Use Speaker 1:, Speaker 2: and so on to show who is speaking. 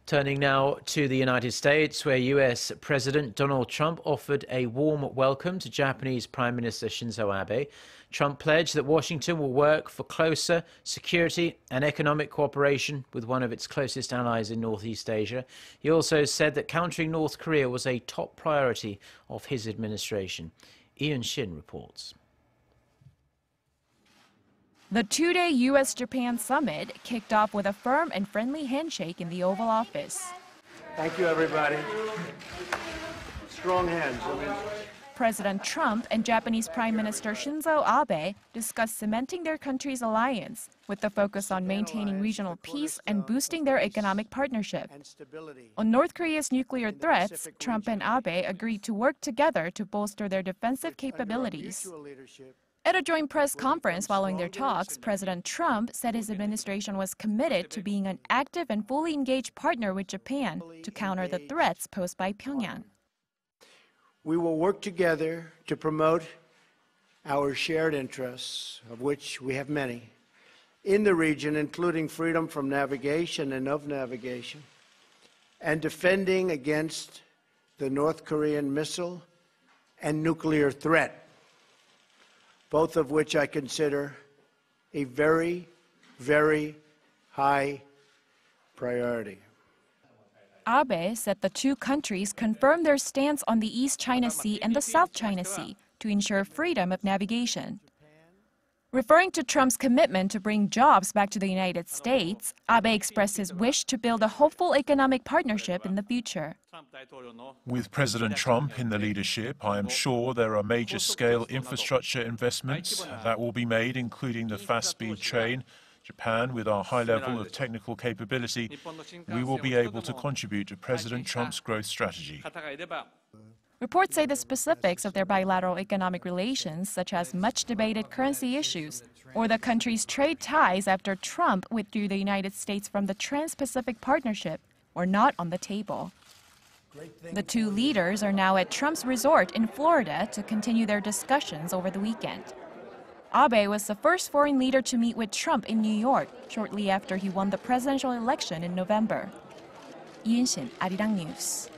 Speaker 1: Turning now to the United States, where U.S. President Donald Trump offered a warm welcome to Japanese Prime Minister Shinzo Abe. Trump pledged that Washington will work for closer security and economic cooperation with one of its closest allies in Northeast Asia. He also said that countering North Korea was a top priority of his administration. Ian Shin reports.
Speaker 2: The two-day U.S. Japan summit kicked off with a firm and friendly handshake in the Oval Office.
Speaker 3: Thank you, everybody. Strong hands.
Speaker 2: President Trump and Japanese Prime Minister Shinzo Abe discussed cementing their country's alliance, with the focus on maintaining regional peace and boosting their economic partnership. On North Korea's nuclear threats, Trump and Abe agreed to work together to bolster their defensive capabilities. At a joint press conference following their talks, President Trump said his administration was committed to being an active and fully engaged partner with Japan to counter the threats posed by Pyongyang.
Speaker 3: We will work together to promote our shared interests, of which we have many, in the region, including freedom from navigation and of navigation, and defending against the North Korean missile and nuclear threat, both of which I consider a very, very high priority.
Speaker 2: Abe said the two countries confirmed their stance on the East China Sea and the South China Sea to ensure freedom of navigation. Referring to Trump's commitment to bring jobs back to the United States, Abe expressed his wish to build a hopeful economic partnership in the future.
Speaker 4: With President Trump in the leadership, I am sure there are major-scale infrastructure investments that will be made, including the fast-speed train. Japan, with our high level of technical capability, we will be able to contribute to President Trump's growth strategy.
Speaker 2: Reports say the specifics of their bilateral economic relations, such as much-debated currency issues, or the country's trade ties after Trump withdrew the United States from the Trans-Pacific Partnership, were not on the table. The two leaders are now at Trump's resort in Florida to continue their discussions over the weekend. Abe was the first foreign leader to meet with Trump in New York shortly after he won the presidential election in November. Shin, Arirang News.